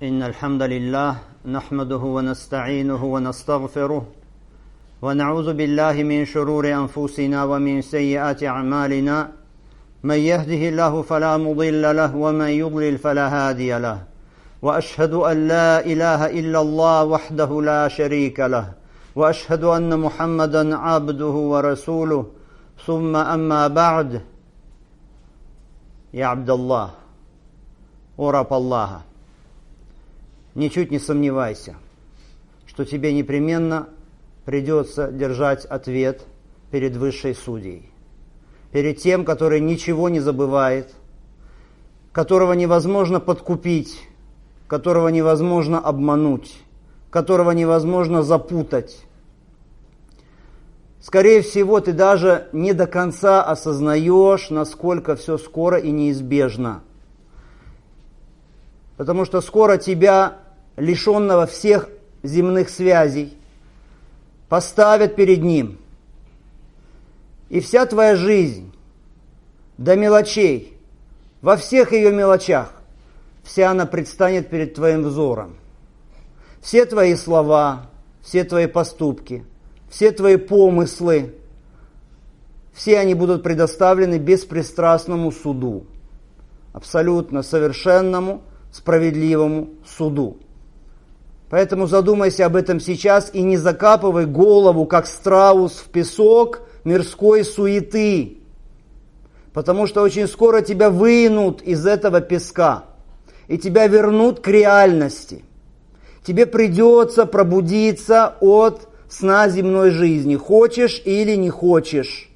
إن الحمد لله نحمده ونستعينه ونستغفره ونعوذ بالله من شرور أنفسنا ومن سيئات أعمالنا من يهده الله فلا مضل له ومن يضلل فلا هادي له وأشهد أن لا إله إلا الله وحده لا شريك له وأشهد أن محمدا عبده ورسوله ثم أما بعد يا عبد الله о раб Аллаха, ничуть не сомневайся, что тебе непременно придется держать ответ перед высшей судьей, перед тем, который ничего не забывает, которого невозможно подкупить, которого невозможно обмануть, которого невозможно запутать. Скорее всего, ты даже не до конца осознаешь, насколько все скоро и неизбежно. Потому что скоро тебя, лишенного всех земных связей, поставят перед ним. И вся твоя жизнь, до мелочей, во всех ее мелочах, вся она предстанет перед твоим взором. Все твои слова, все твои поступки, все твои помыслы, все они будут предоставлены беспристрастному суду, абсолютно совершенному, справедливому суду. Поэтому задумайся об этом сейчас и не закапывай голову, как страус, в песок мирской суеты. Потому что очень скоро тебя вынут из этого песка и тебя вернут к реальности. Тебе придется пробудиться от сна земной жизни, хочешь или не хочешь.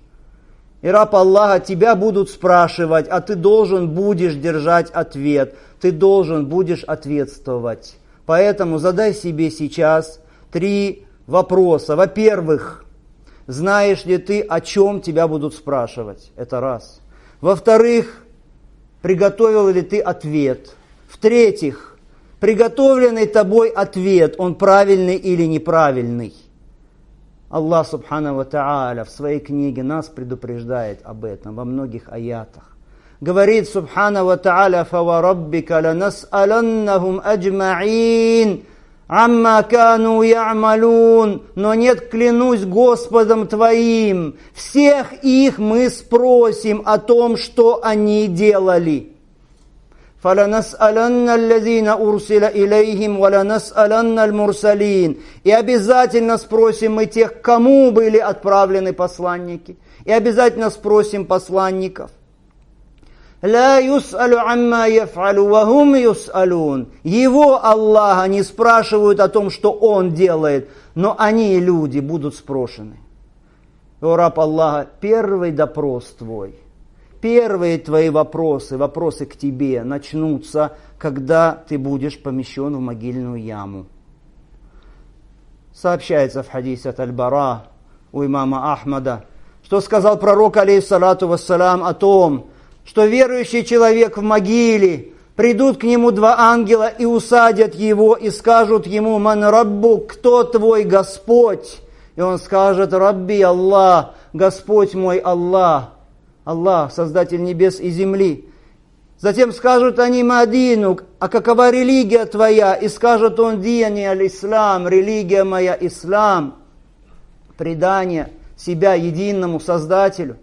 И раб Аллаха, тебя будут спрашивать, а ты должен будешь держать ответ, ты должен будешь ответствовать. Поэтому задай себе сейчас 3 вопроса. Во-первых, знаешь ли ты, о чем тебя будут спрашивать? Это раз. Во-вторых, приготовил ли ты ответ? В-третьих, приготовленный тобой ответ, он правильный или неправильный? Аллах Субхану ва Тааля в своей книге нас предупреждает об этом во многих аятах. Говорит Субхану ва Тааля: «Фавараббика ланас'аланнахум аджма'ин амма кану я'малун». Но нет, клянусь Господом твоим, всех их мы спросим о том, что они делали. فَلَنَسْأَلَنَّ الَّذِينَ أُرْسِلَ إِلَيْهِمْ وَلَنَسْأَلَنَّ الْمُرْسَلِينَ. И обязательно спросим мы тех, кому были отправлены посланники. И обязательно спросим посланников. لَا يُسْأَلُ عَمَّا يَفْعَلُ وَهُمْ يُسْأَلُونَ. Его, Аллаха, не спрашивают о том, что он делает, но они, люди, будут спрошены. О раб Аллаха, первый допрос твой, первые твои вопросы к тебе начнутся, когда ты будешь помещен в могильную яму. Сообщается в хадисе от Аль-Бара у имама Ахмада, что сказал пророк, алейхиссалату вассалям, о том, что верующий человек в могиле, придут к нему 2 ангела и усадят его, и скажут ему: «Ман раббук», кто твой Господь? И он скажет: «Рабби Аллах», Господь мой Аллах. Аллах, Создатель небес и земли. Затем скажут они: «Мадинук», а какова религия твоя? И скажет он: «Дини аль-Ислам», религия моя Ислам, предание себя единому Создателю.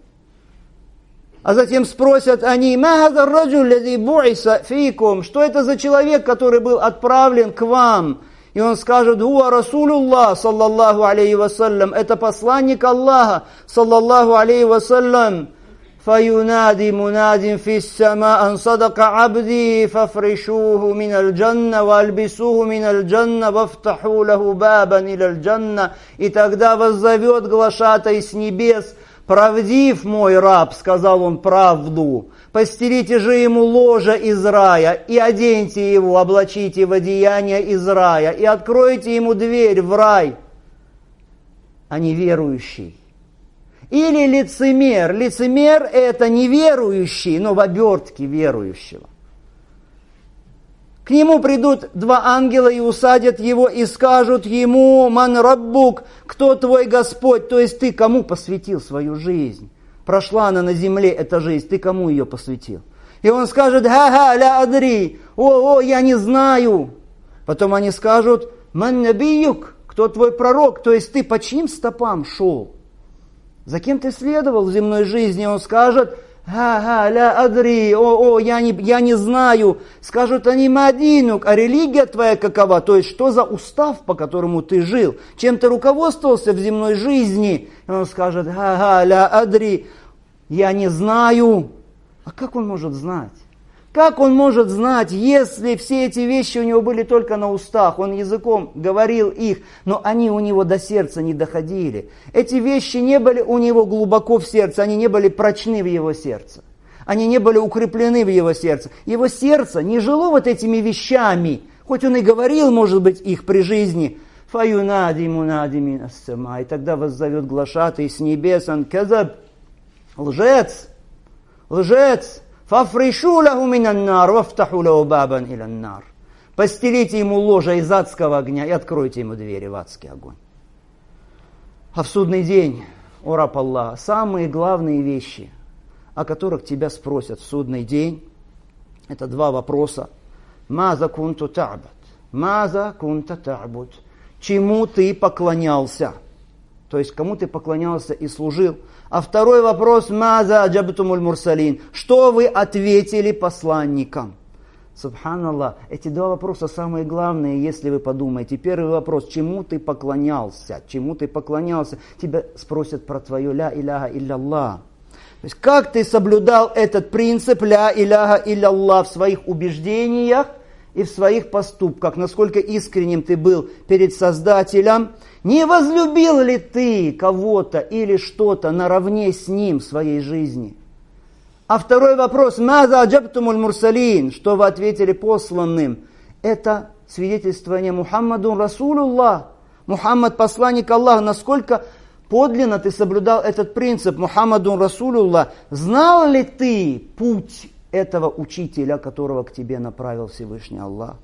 А затем спросят они: «Ма хаза ар-раджуль лази бу'iса фикум», что это за человек, который был отправлен к вам? И он скажет: «Хуа Расулуллах, саллаллаху алейхи вассалям», это посланник Аллаха, саллаллаху алейхи вассалям. فَيُنَادِي مُنَادٍ فِي السَّمَاءِ أَنْ صَدَقَ عَبْدِي فَافْرِشُوهُ مِنَ الْجَنَّةِ وَأَلْبِسُوهُ مِنَ الْجَنَّةِ وَافْتَحُوا لَهُ بَابًا إِلَى الْجَنَّةِ. И тогда воззовет глашатай с небес: «Правдив мой раб», сказал он правду, «постелите же ему ложе из рая, и оденьте его, облачите в одеяние из рая, и откройте ему дверь в рай». А неверующий или лицемер. Лицемер – это неверующий, но в обертке верующего. К нему придут 2 ангела и усадят его, и скажут ему: «Ман раббук», кто твой Господь? То есть ты кому посвятил свою жизнь? Прошла она на земле, эта жизнь, ты кому ее посвятил? И он скажет: «Ха-ха, ля адри», я не знаю. Потом они скажут: «Ман набиюк», кто твой пророк, то есть ты по чьим стопам шел? За кем ты следовал в земной жизни? Он скажет: «Ха-ха, ля адри», я не знаю. Скажут они: «Мадинук», а религия твоя какова? То есть, что за устав, по которому ты жил? Чем ты руководствовался в земной жизни? И он скажет: «Ха-ха, ля адри», я не знаю. А как он может знать? Как он может знать, если все эти вещи у него были только на устах, он языком говорил их, но они у него до сердца не доходили. Эти вещи не были у него глубоко в сердце, они не были прочны в его сердце. Они не были укреплены в его сердце. Его сердце не жило вот этими вещами, хоть он и говорил, может быть, их при жизни. «Фаюнади мунади мин ас-сама», и тогда воззовет глашатый с небес: «Ан казаб», лжец, лжец. «Фафришу лаху минан нар, вафтаху лаху бабан илян нар». Постелите ему ложа из адского огня и откройте ему двери в адский огонь. А в судный день, о раб Аллаха, самые главные вещи, о которых тебя спросят в судный день, это два вопроса. «Маза кунту та'бад», «Маза кунта та'буд», чему ты поклонялся? То есть, кому ты поклонялся и служил. А второй вопрос: «Маза аджабтумуль мурсалин», что вы ответили посланникам? Субханаллах, эти два вопроса самые главные, если вы подумаете. Первый вопрос: чему ты поклонялся? Чему ты поклонялся? Тебя спросят про твое ля иляха илля-Аллах. То есть, как ты соблюдал этот принцип ля иляха илля-Аллах в своих убеждениях и в своих поступках, насколько искренним ты был перед Создателем, не возлюбил ли ты кого-то или что-то наравне с ним в своей жизни? А второй вопрос: «Маза аджабтумуль мурсалин», что вы ответили посланным? Это свидетельствование Мухаммадун Расулуллах, Мухаммад посланник Аллаха, насколько подлинно ты соблюдал этот принцип Мухаммадун Расулуллах. Знал ли ты путь этого учителя, которого к тебе направил Всевышний Аллах?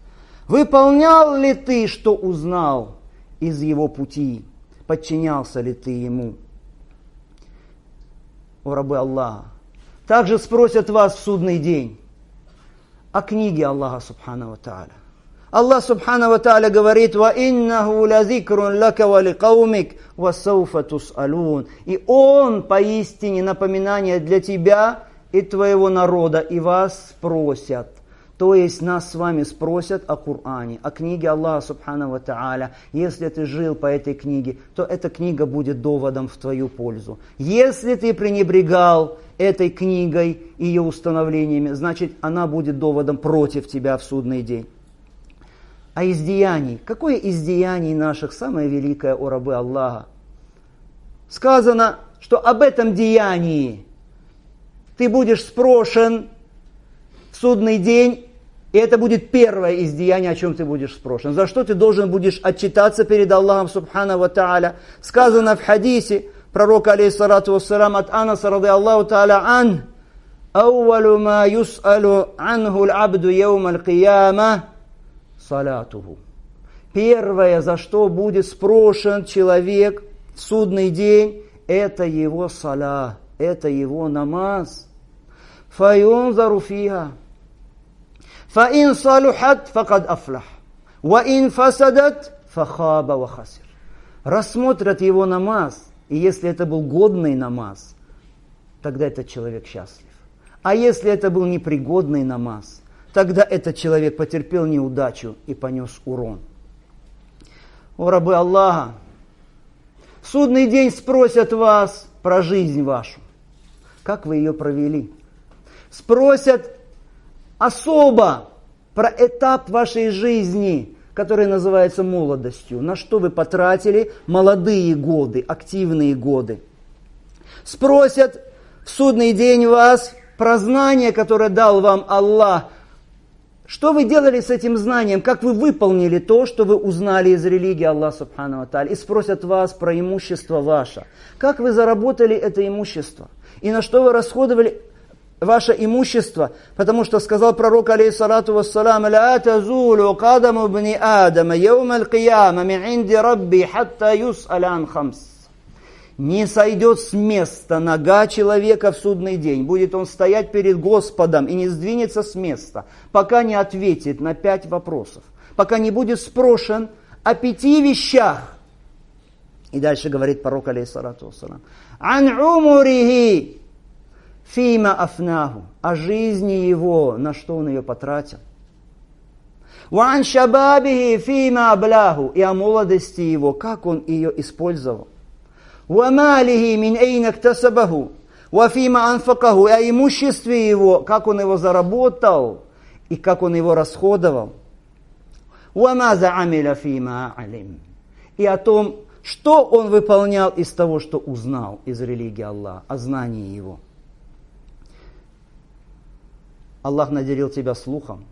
Выполнял ли ты, что узнал из его пути? Подчинялся ли ты ему? О рабы Аллаха, также спросят вас в судный день о книге Аллаха Субхану ва Тааля. Аллах Субхану ва Тааля говорит: «Ва иннаху лазикрун лака ва ликаумик ва сауфа тус'алун». И он поистине напоминание для тебя и твоего народа, и вас спросят. То есть нас с вами спросят о Коране, о книге Аллаха Субхану ва Тааля. Если ты жил по этой книге, то эта книга будет доводом в твою пользу. Если ты пренебрегал этой книгой и ее установлениями, значит, она будет доводом против тебя в судный день. А из деяний, какое из деяний наших самое великое, о рабы Аллаха? Сказано, что об этом деянии ты будешь спрошен в судный день, и это будет первое из деяний, о чем ты будешь спрошен. За что ты должен будешь отчитаться перед Аллахом Субхану ва Тааля. Сказано в хадисе пророка, алейхиссалату вассалам, от Анаса, ради Аллаху Тааля ан: «Ауалу ма юс'алу анху аль-абду яума аль-кияма салатуху». Первое, за что будет спрошен человек в судный день, это его саля, это его намаз. فَيُنْظَرُ فِيهَا فَإِنْ صَلُحَتْ فَقَدْ أَفْلَحَ وَإِنْ فَسَدَتْ فَخَابَ وَخَسِرَ. Рассмотрят его намаз, и если это был годный намаз, тогда этот человек счастлив. А если это был непригодный намаз, тогда этот человек потерпел неудачу и понес урон. О рабы Аллаха, в судный день спросят вас про жизнь вашу. Как вы ее провели? Спросят особо про этап вашей жизни, который называется молодостью. На что вы потратили молодые годы, активные годы. Спросят в судный день вас про знание, которое дал вам Аллах. Что вы делали с этим знанием? Как вы выполнили то, что вы узнали из религии Аллаха Субхану ва Тааля? И спросят вас про имущество ваше. Как вы заработали это имущество? И на что вы расходовали ваше имущество? Потому что сказал пророк, алейхиссалату вассалам: «Ла тазулу кадаму бни Адама яум аль-кияма мин инди рабби хатта юс'аля ан хамс». Не сойдет с места нога человека в судный день. Будет он стоять перед Господом и не сдвинется с места, пока не ответит на 5 вопросов. Пока не будет спрошен о 5 вещах. И дальше говорит пророк, алейхиссалату вассалам, «Ан умурихи фима афнаху», о жизни его, на что он ее потратил. «Ван шабабихи фима абляху», и о молодости его, как он ее использовал. «Вамалихи мин эйна ктасабаху, вафима анфакаху», и о имуществе его, как он его заработал и как он его расходовал. «Вамаза амиля фима алим», и о том, что он выполнял из того, что узнал из религии Аллаха, о знании его. Аллах наделил тебя слухом,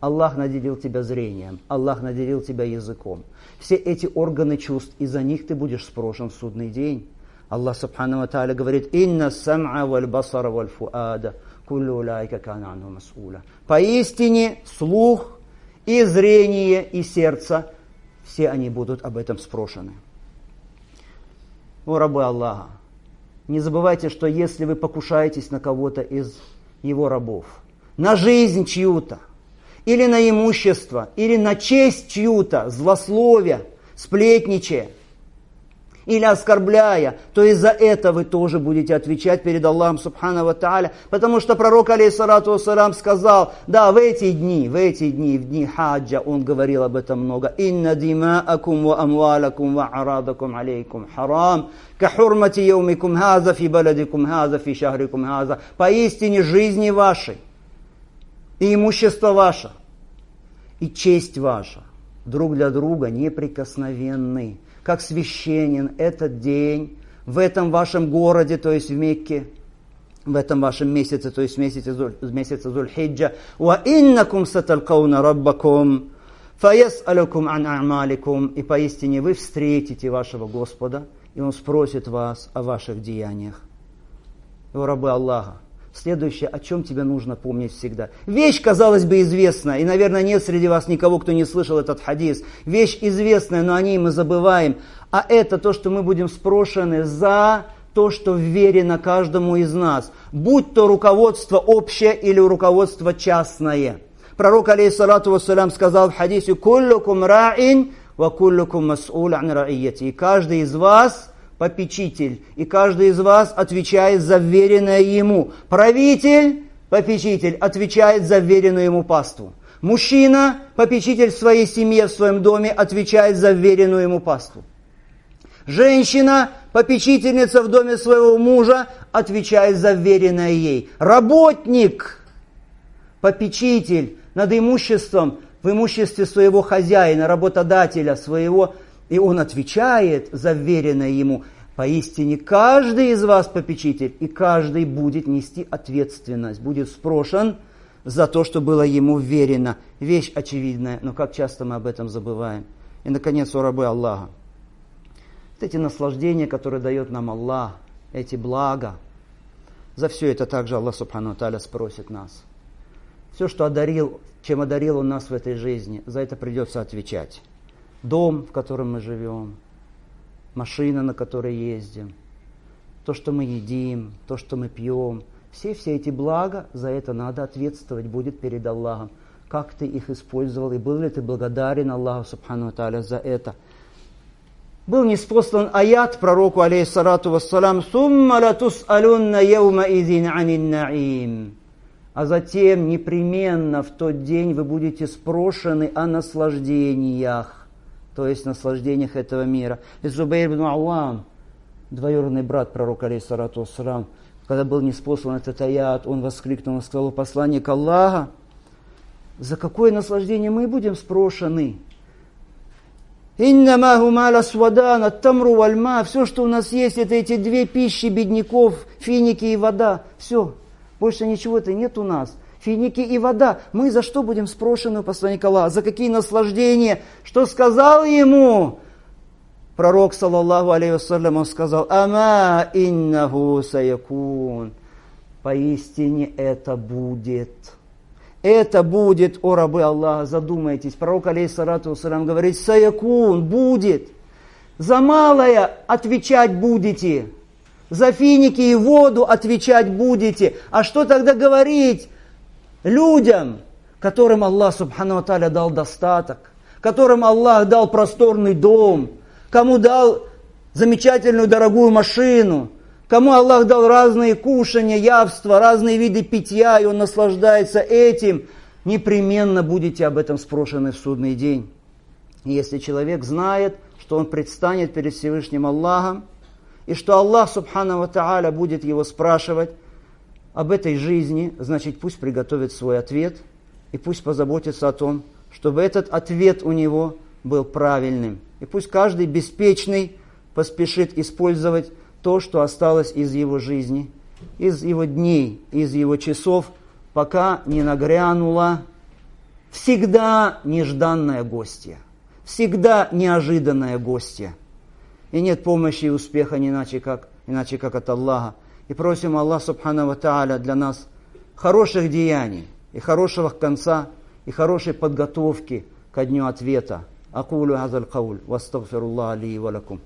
Аллах наделил тебя зрением, Аллах наделил тебя языком. Все эти органы чувств, из-за них ты будешь спрошен в судный день. Аллах Субхану ва Тааля говорит, «Инна сам'а валь басара валь фуада, куллю улайка кана анху мас'уля». Поистине, слух и зрение, и сердце, все они будут об этом спрошены. О, рабы Аллаха, не забывайте, что если вы покушаетесь на кого-то из его рабов, на жизнь чью-то, или на имущество, или на честь чью-то, злословия, сплетничая, или оскорбляя, то из-за этого вы тоже будете отвечать перед Аллахом Субхану ва Тааля, потому что пророк, алейхиссалату вассалам, сказал, да, в эти дни, в дни хаджа, он говорил об этом много, «Инна димаакум ва амвалакум ва арадакум алейкум харам, ка хурмати яумикум хаза фи баладикум хаза фи шахрикум хаза». Поистине жизни вашей, и имущество ваше, и честь ваша друг для друга неприкосновенны. Как священен этот день в этом вашем городе, то есть в Мекке, в этом вашем месяце, то есть в месяце Зуль-Хиджа. «Ва иннакум саталкауна раббакум, фаяс'алукум ан а'маликум». И поистине вы встретите вашего Господа, и Он спросит вас о ваших деяниях. О, рабы Аллаха, следующее, о чем тебе нужно помнить всегда. Вещь, казалось бы, известная, и, наверное, нет среди вас никого, кто не слышал этот хадис. Вещь известная, но о ней мы забываем. А это то, что мы будем спрошены за то, что вверено каждому из нас. Будь то руководство общее или руководство частное. Пророк, алейхиссалату вассалям, сказал в хадисе, «Куллукум ра'ин, ва куллукум мас'ул ан ра'ияти». И каждый из вас попечитель, и каждый из вас отвечает за вверенное ему. Правитель, попечитель, отвечает за вверенную ему паству. Мужчина, попечитель в своей семье, в своем доме, отвечает за вверенную ему паству. Женщина, попечительница в доме своего мужа, отвечает за вверенное ей. Работник, попечитель над имуществом, в имуществе своего хозяина, работодателя своего, и он отвечает за вверенное ему. Поистине, каждый из вас попечитель, и каждый будет нести ответственность, будет спрошен за то, что было ему вверено. Вещь очевидная, но как часто мы об этом забываем. И, наконец, о рабы Аллаха. Вот эти наслаждения, которые дает нам Аллах, эти блага, за все это также Аллах Субхану ва Тааля спросит нас. Все, что одарил, чем одарил Он нас в этой жизни, за это придется отвечать. Дом, в котором мы живем, машина, на которой ездим, то, что мы едим, то, что мы пьем, все эти блага, за это надо ответствовать будет перед Аллахом. Как ты их использовал, и был ли ты благодарен Аллаху Субхану ва Тааля за это. Был ниспослан аят пророку, алейхиссалату вассалам, «Сумма латус'алунна яума изин анин наим». А затем непременно в тот день вы будете спрошены о наслаждениях, то есть наслаждениях этого мира. И Зубайр ибн Ауам, двоюродный брат пророка, алейхиссалату вассалам, когда был ниспослан этот аят, он воскликнул и сказал: «Посланник Аллаха, за какое наслаждение мы будем спрошены? Иннама гумаля свадан, ат-тамру вальма». Все, что у нас есть, это эти 2 пищи бедняков, финики и вода. Все, больше ничего-то нет у нас. Финики и вода. Мы за что будем спрошены, посланник Аллаха? За какие наслаждения? Что сказал ему пророк, саллаллаху алейхи вассалям? Он сказал: «Ама иннаху саякун». Поистине это будет. Это будет, о рабы Аллаха, задумайтесь. Пророк, алейхиссалату вассалям, говорит: «Саякун», будет. За малое отвечать будете. За финики и воду отвечать будете. А что тогда говорить людям, которым Аллах Субхану ва Тааля дал достаток, которым Аллах дал просторный дом, кому дал замечательную дорогую машину, кому Аллах дал разные кушания, явства, разные виды питья, и он наслаждается этим, непременно будете об этом спрошены в судный день. И если человек знает, что он предстанет перед Всевышним Аллахом, и что Аллах Субхану ва Тааля будет его спрашивать об этой жизни, значит, пусть приготовит свой ответ, и пусть позаботится о том, чтобы этот ответ у него был правильным. И пусть каждый беспечный поспешит использовать то, что осталось из его жизни, из его дней, из его часов, пока не нагрянула всегда нежданная гостья, всегда неожиданная гостья. И нет помощи и успеха иначе как от Аллаха. И просим Аллах Субхану ва Тааля для нас хороших деяний, и хорошего конца, и хорошей подготовки ко дню ответа. Акулу хазаль кауль, вастагфируллах ли ва лакум.